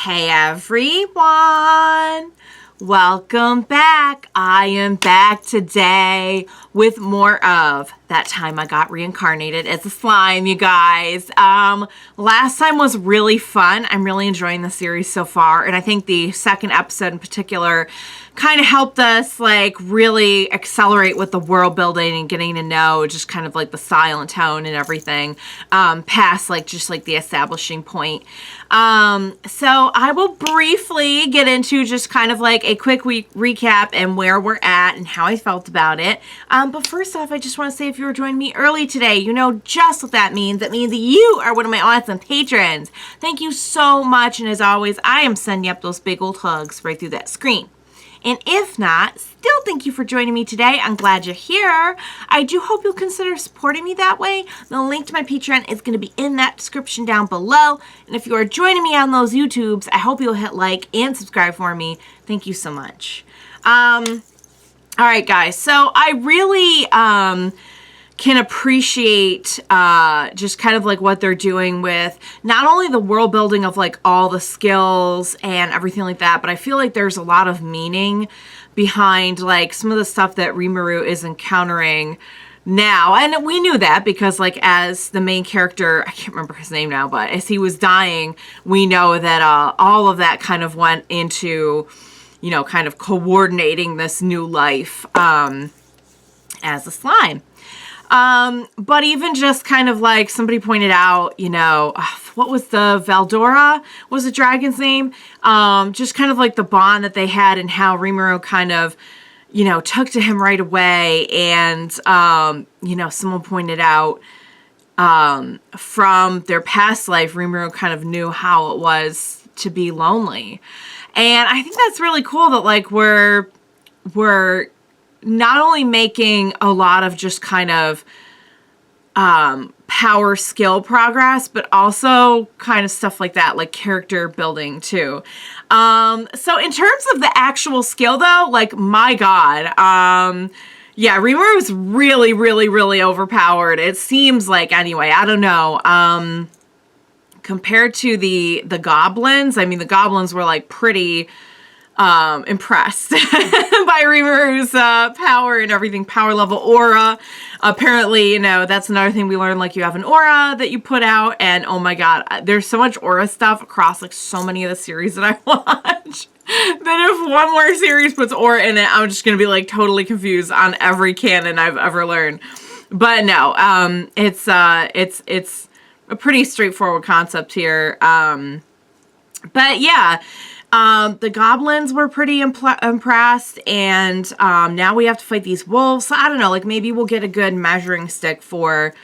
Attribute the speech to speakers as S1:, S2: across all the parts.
S1: Hey everyone! Welcome back. I am back today with more of That Time I Got Reincarnated as a Slime, you guys. Last time was really fun. I'm really enjoying the series so far, and I think the second episode in particular kind of helped us like really accelerate with the world building and getting to know just kind of like the style and tone and everything past like just like the establishing point. So I will briefly get into just kind of like a quick recap and where we're at and how I felt about it. But first off, I just want to say if you were joining me early today, you know just what that means. That means that you are one of my awesome patrons. Thank you so much. And as always, I am sending up those big old hugs right through that screen. And if not, still thank you for joining me today. I'm glad you're here. I do hope you'll consider supporting me that way. The link to my Patreon is going to be in that description down below. And if you are joining me on those YouTubes, I hope you'll hit like and subscribe for me. Thank you so much. All right, guys. So I really can appreciate just kind of like what they're doing with not only the world building of like all the skills and everything like that, but I feel like there's a lot of meaning behind like some of the stuff that Rimuru is encountering now. And we knew that because like as the main character, I can't remember his name now, but as he was dying, we know that all of that kind of went into, you know, kind of coordinating this new life as a slime. But even just kind of like somebody pointed out, you know, what was the Valdora was the dragon's name? Just kind of like the bond that they had and how Rimuru kind of, you know, took to him right away. And, you know, someone pointed out, from their past life, Rimuru kind of knew how it was to be lonely. And I think that's really cool that like we're not only making a lot of just kind of power skill progress, but also kind of stuff like that, like character building too. So in terms of the actual skill though, like my God, yeah, Rimuru is really, really, really overpowered. It seems like anyway, I don't know. Compared to the goblins, I mean, the goblins were like pretty impressed by Rimuru's power and everything, power level, aura. Apparently, you know, that's another thing we learned, like you have an aura that you put out, and oh my God, there's so much aura stuff across like so many of the series that I watch that if one more series puts aura in it, I'm just gonna be like totally confused on every canon I've ever learned. But no, it's a pretty straightforward concept here. But yeah, the goblins were pretty impressed, and now we have to fight these wolves. So I don't know, like maybe we'll get a good measuring stick for,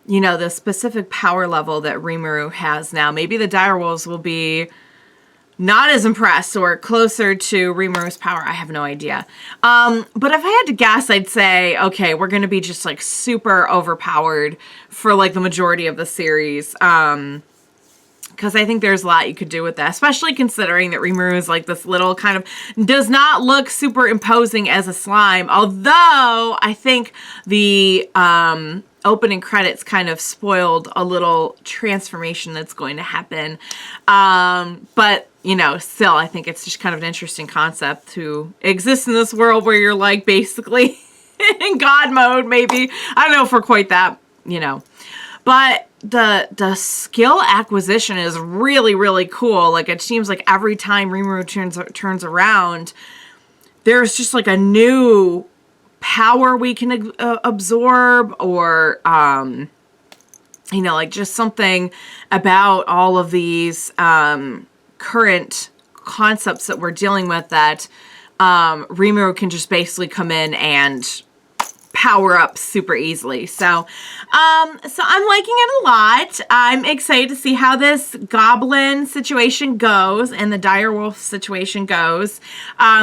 S1: you know, the specific power level that Rimuru has now. Maybe the direwolves will be not as impressed or closer to Rimuru's power. I have no idea. But if I had to guess, I'd say, okay, we're going to be just like super overpowered for like the majority of the series. Because I think there's a lot you could do with that, especially considering that Rimuru is like this little kind of, does not look super imposing as a slime. Although I think the opening credits kind of spoiled a little transformation that's going to happen. But, you know, still, I think it's just kind of an interesting concept to exist in this world where you're like basically in God mode, maybe. I don't know if we're quite that, you know. But the skill acquisition is really, really cool. Like, it seems like every time Rimuru turns around, there's just like a new power we can absorb, or, you know, like just something about all of these current concepts that we're dealing with that Rimuru can just basically come in and power up super easily. So I'm liking it a lot. I'm excited to see how this goblin situation goes and the direwolf situation goes.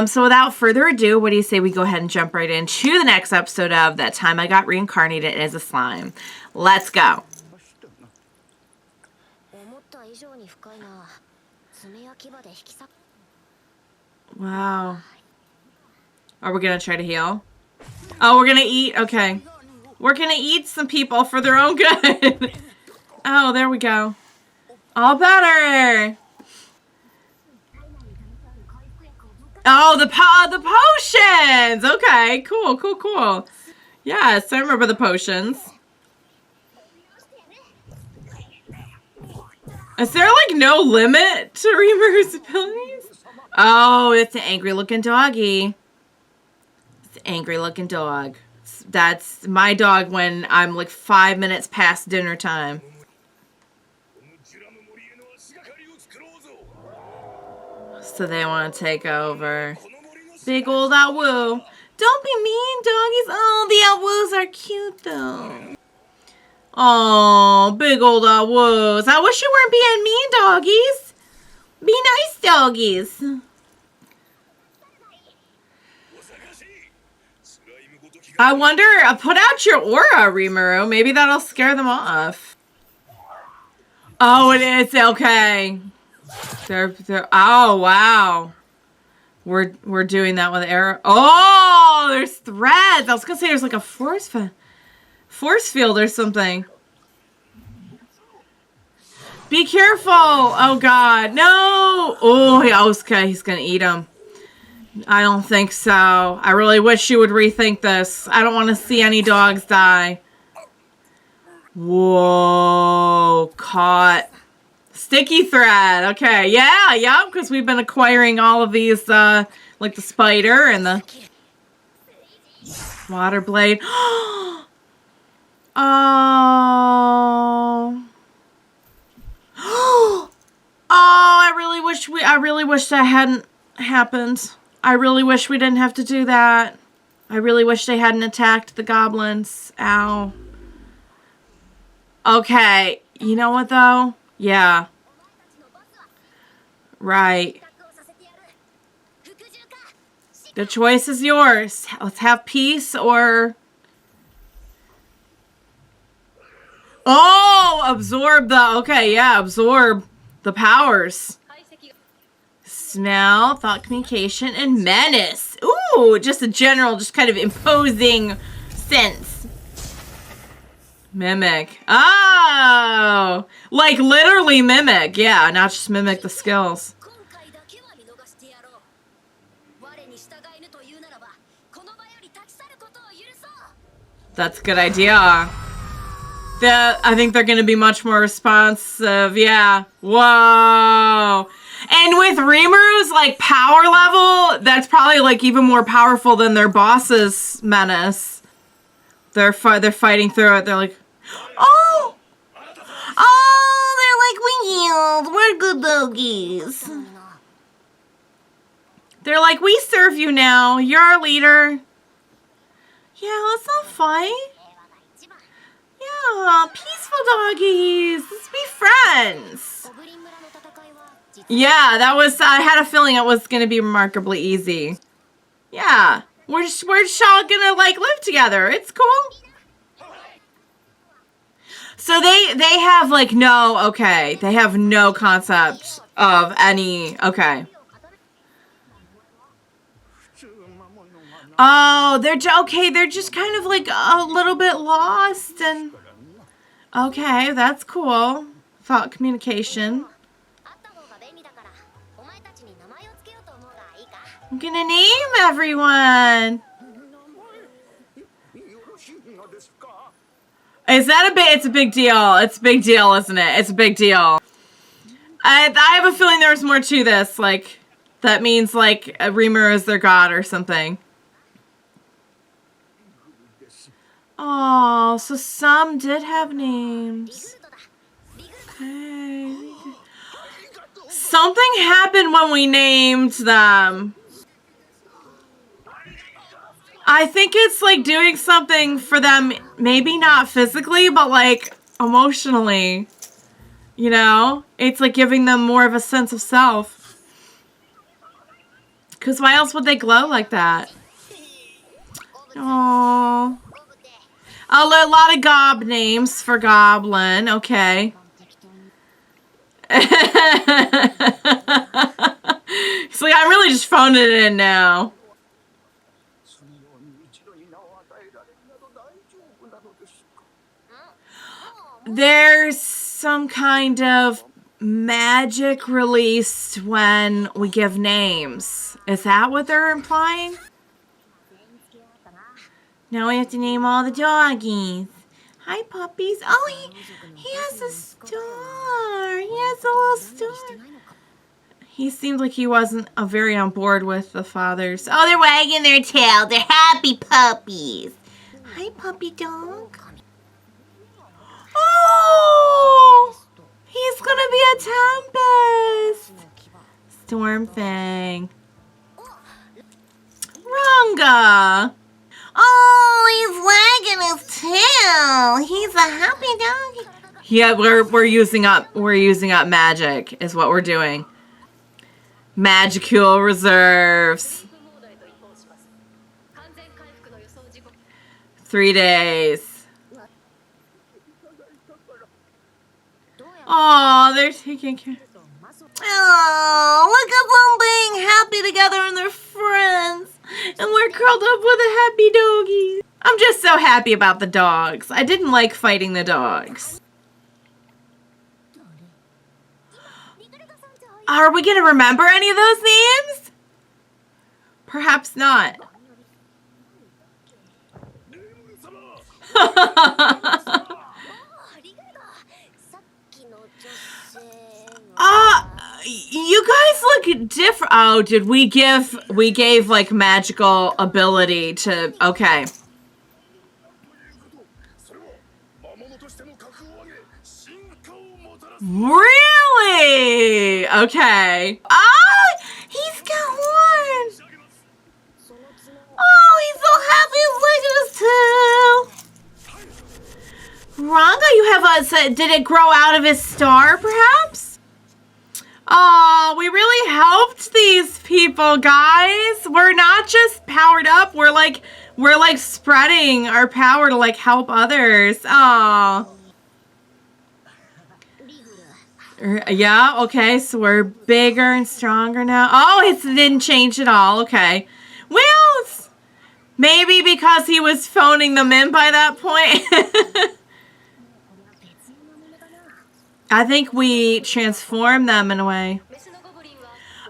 S1: So without further ado, what do you say we go ahead and jump right into the next episode of That Time I Got Reincarnated as a Slime. Let's go. Wow. Are we gonna try to heal? Oh, we're gonna eat? Okay. We're gonna eat some people for their own good. Oh, there we go. All better. Oh, the potions. Okay, cool, cool, cool. Yes, I remember the potions. Is there like no limit to Rimuru's abilities? Oh, it's an angry looking doggy. It's an angry looking dog. That's my dog when I'm like 5 minutes past dinner time. So they want to take over. Big old Awu. Don't be mean, doggies. Oh, the Awus are cute though. Oh, big old Awus. I wish you weren't being mean, doggies. Be nice, doggies. I wonder, put out your aura, Rimuru. Maybe that'll scare them off. Oh, it is. Okay. They're, oh, wow. We're doing that with arrow. Oh, there's threads. I was going to say there's like a force field or something. Be careful. Oh, God. No. Oh, okay. He's going to eat him. I don't think so. I really wish you would rethink this. I don't want to see any dogs die. Whoa. Caught. Sticky thread. Okay. Yeah. Yep. Because we've been acquiring all of these, like the spider and the water blade. Oh. Oh, I really wish that hadn't happened. I really wish we didn't have to do that. I really wish they hadn't attacked the goblins. Ow. Okay. You know what, though? Yeah. Right. The choice is yours. Let's have peace or... Oh! Absorb the... Okay, yeah. Absorb the powers. Smell, thought communication, and menace. Ooh, just a general, just kind of imposing sense. Mimic. Oh! Like literally mimic. Yeah, not just mimic the skills. That's a good idea. I think they're going to be much more responsive. Yeah. Whoa. And with Rimuru's, like, power level, that's probably, like, even more powerful than their boss's menace. They're fighting through it. They're like, oh! Oh, they're like, we yield. We're good doggies. They're like, we serve you now. You're our leader. Yeah, let's not fight. Yeah, peaceful doggies. Let's be friends. Yeah, that was, I had a feeling it was going to be remarkably easy. Yeah, we're just all going to, like, live together. It's cool. So they have, like, they have no concept of any, okay. Oh, they're just kind of, like, a little bit lost, and, okay, that's cool. Thought communication. I'm gonna name everyone. Is that it's a big deal. It's a big deal, isn't it? It's a big deal. I have a feeling there's more to this. Like, that means, like, Rimuru is their god or something. Oh, so some did have names. Okay. Something happened when we named them. I think it's like doing something for them, maybe not physically, but like emotionally. You know? It's like giving them more of a sense of self. Because why else would they glow like that? Aww. A lot of gob names for Goblin. Okay. It's like, I'm really just phoning it in now. There's some kind of magic released when we give names. Is that what they're implying? Now we have to name all the doggies. Hi, puppies. Oh, he has a star. He has a little star. He seemed like he wasn't very on board with the fathers. Oh, they're wagging their tail. They're happy puppies. Hi, puppy dog. Oh, he's gonna be a tempest. Storm Fang. Ranga. Oh, he's wagging his tail. He's a happy dog. Yeah, we're using up magic is what we're doing. Magical reserves. 3 days. Oh, they're taking care. Oh, look at them being happy together and they're friends. And we're curled up with a happy doggy. I'm just so happy about the dogs. I didn't like fighting the dogs. Are we going to remember any of those names? Perhaps not. You guys look different. Oh, did we gave like magical ability to, okay. Really? Okay. Oh, he's got horns. Oh, he's so happy. He's licking his tail. Ranga, you have did it grow out of his star, perhaps? Oh, we really helped these people, guys. We're not just powered up. We're like spreading our power to like help others. Oh. Yeah, okay, so we're bigger and stronger now. Oh, it didn't change at all. Okay. Well, maybe because he was phoning them in by that point. I think we transformed them in a way.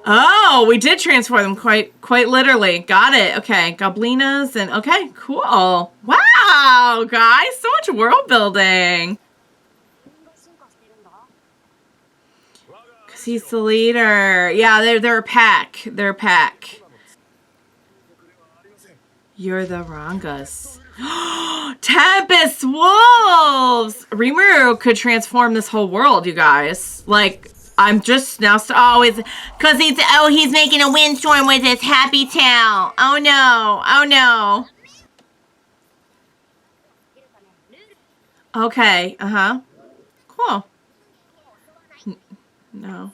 S1: Oh, we did transform them quite literally. Got it. Okay, goblinas and okay, cool. Wow, guys, so much world building. Cause he's the leader. Yeah, they're a pack. They're a pack. You're the Rangas. Tempest wolves! Rimuru could transform this whole world, you guys. Like, I'm just now. It's because he's making a windstorm with his happy tail. Oh no! Oh no! Okay. Cool. No.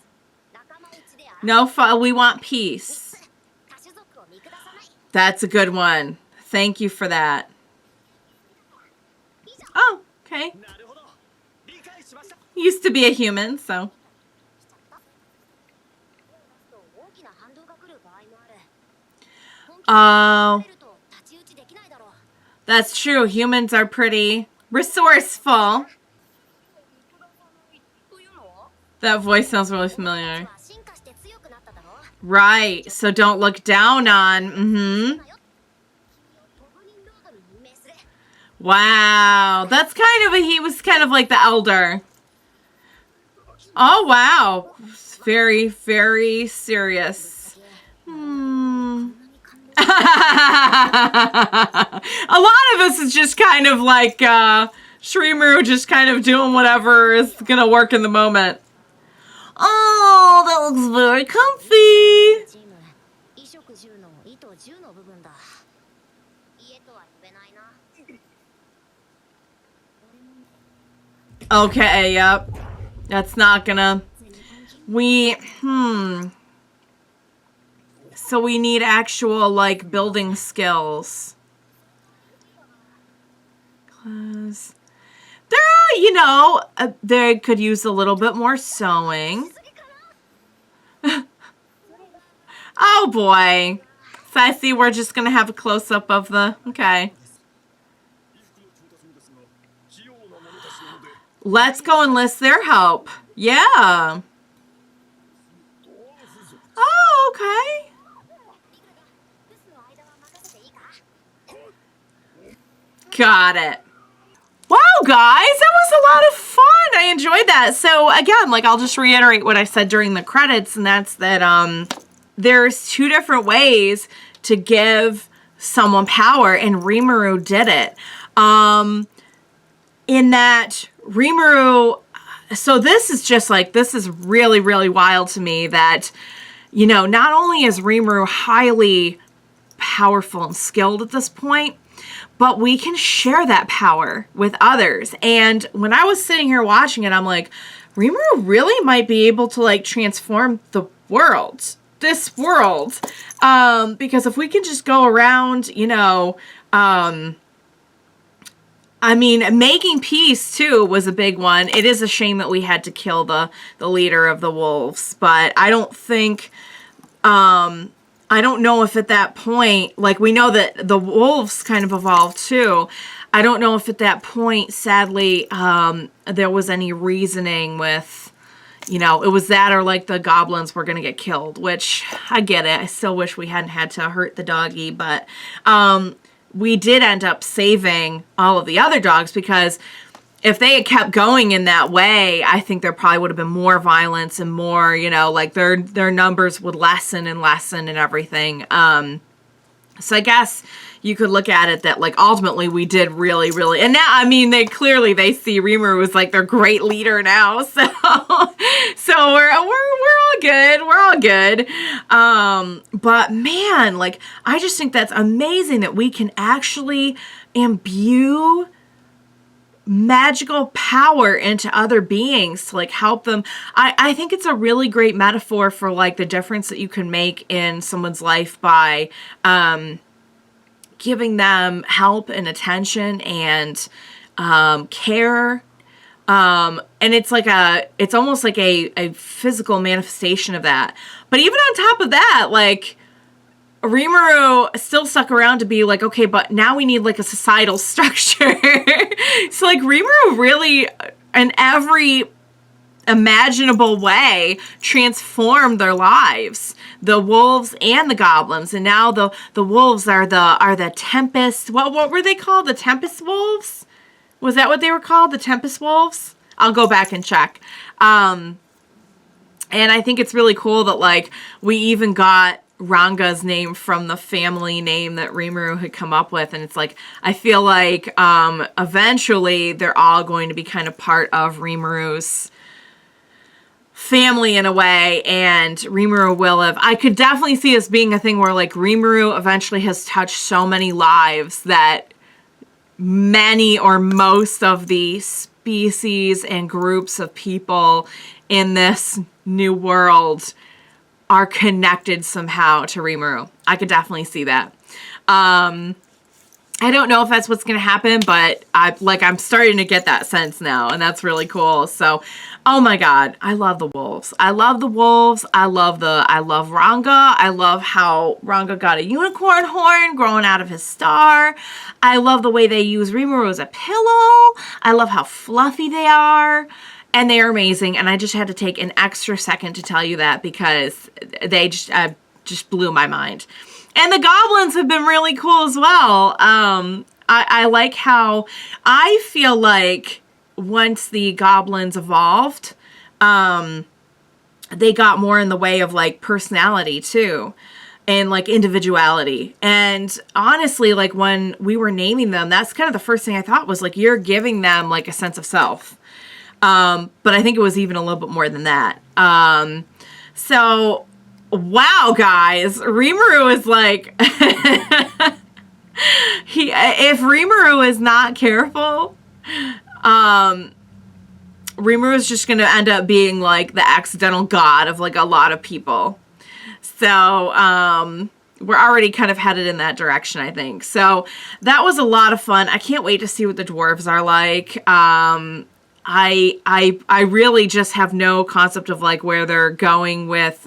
S1: No. We want peace. That's a good one. Thank you for that. Oh, okay. Used to be a human, so. Oh. That's true. Humans are pretty resourceful. That voice sounds really familiar. Right. So don't look down on. Wow, that's kind of he was kind of like the elder. Oh, wow. Very, very serious. A lot of this is just kind of like Rimuru just kind of doing whatever is going to work in the moment. Oh, that looks very comfy. Okay, yep. That's not gonna... So we need actual, like, building skills. Cause they're, you know, they could use a little bit more sewing. Oh, boy. So I see we're just gonna have a close-up of the... Okay. Let's go enlist their help. Yeah. Oh, okay. Got it. Wow, guys, that was a lot of fun. I enjoyed that. So again, like I'll just reiterate what I said during the credits, and that's that there's two different ways to give someone power, and Rimuru did it. In that Rimuru, so this is just like, this is really, really wild to me that, you know, not only is Rimuru highly powerful and skilled at this point, but we can share that power with others. And when I was sitting here watching it, I'm like, Rimuru really might be able to like transform the world, this world. Because if we can just go around, you know, I mean, making peace too was a big one. It is a shame that we had to kill the leader of the wolves, but I don't think, I don't know if at that point, like we know that the wolves kind of evolved too. I don't know if at that point, sadly, there was any reasoning with, you know, it was that or like the goblins were going to get killed, which I get it. I still wish we hadn't had to hurt the doggy, but we did end up saving all of the other dogs, because if they had kept going in that way, I think there probably would have been more violence and more, you know, like their numbers would lessen and everything. So I guess you could look at it that like ultimately we did really, really, and now, I mean, they see Rimuru as like their great leader now. So, we're all good. We're all good. But man, like, I just think that's amazing that we can actually imbue magical power into other beings to like help them. I think it's a really great metaphor for like the difference that you can make in someone's life by giving them help and attention and care. And it's like it's almost like a physical manifestation of that. But even on top of that, like, Rimuru still stuck around to be like, okay, but now we need like a societal structure. So like Rimuru really, in every imaginable way, transformed their lives, the wolves and the goblins. And now the wolves are the Tempest. What were they called? The Tempest wolves? Was that what they were called? The Tempest wolves? I'll go back and check. And I think it's really cool that like we even got Ranga's name from the family name that Rimuru had come up with. And it's like, I feel like eventually they're all going to be kind of part of Rimuru's family in a way, and Rimuru will have, I could definitely see this being a thing where like Rimuru eventually has touched so many lives that many or most of the species and groups of people in this new world are connected somehow to Rimuru. I could definitely see that. I don't know if that's what's going to happen, but I'm starting to get that sense now, and that's really cool. So, oh my God, I love the wolves. I love the wolves. I love Ranga. I love how Ranga got a unicorn horn growing out of his star. I love the way they use Rimuru as a pillow. I love how fluffy they are. And they are amazing, and I just had to take an extra second to tell you that because they just blew my mind. And the goblins have been really cool as well. I like how I feel like once the goblins evolved, they got more in the way of like personality too, and like individuality. And honestly, like when we were naming them, that's kind of the first thing I thought was like, you're giving them like a sense of self. But I think it was even a little bit more than that. So, wow, guys, Rimuru is like, if Rimuru is not careful, Rimuru is just going to end up being like the accidental god of like a lot of people. So, we're already kind of headed in that direction, I think. So that was a lot of fun. I can't wait to see what the dwarves are like. I really just have no concept of like where they're going with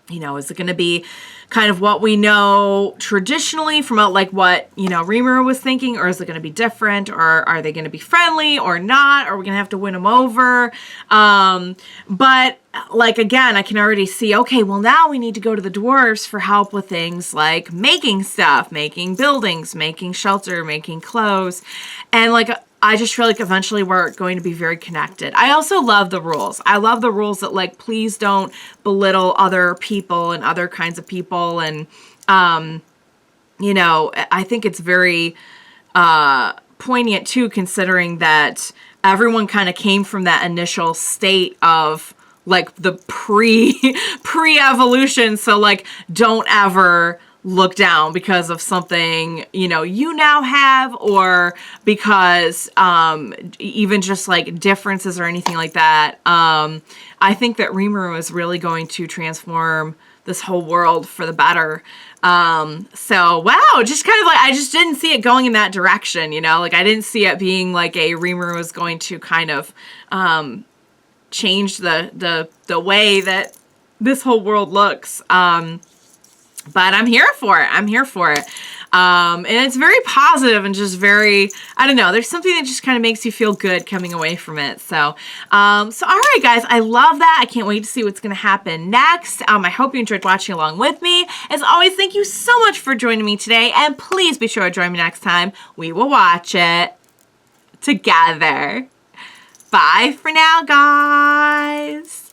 S1: You know, is it going to be kind of what we know traditionally from like what, you know, Rimuru was thinking, or is it going to be different, or are they going to be friendly or not? Are we going to have to win them over? But like, again, I can already see, okay, well now we need to go to the dwarves for help with things like making stuff, making buildings, making shelter, making clothes. And like, I just feel like eventually we're going to be very connected. I also love the rules. I love the rules that like, please don't belittle other people and other kinds of people. And, you know, I think it's very poignant too, considering that everyone kind of came from that initial state of like the pre-evolution. So like, don't ever look down because of something, you know, you now have, or because even just like differences or anything like that. I think that Rimuru is really going to transform this whole world for the better. So wow, just kind of like, I just didn't see it going in that direction, you know, like I didn't see it being like a Rimuru is going to kind of change the way that this whole world looks. But I'm here for it. I'm here for it. And it's very positive and just very, I don't know, there's something that just kind of makes you feel good coming away from it. So, all right, guys, I love that. I can't wait to see what's going to happen next. I hope you enjoyed watching along with me. As always, thank you so much for joining me today. And please be sure to join me next time. We will watch it together. Bye for now, guys.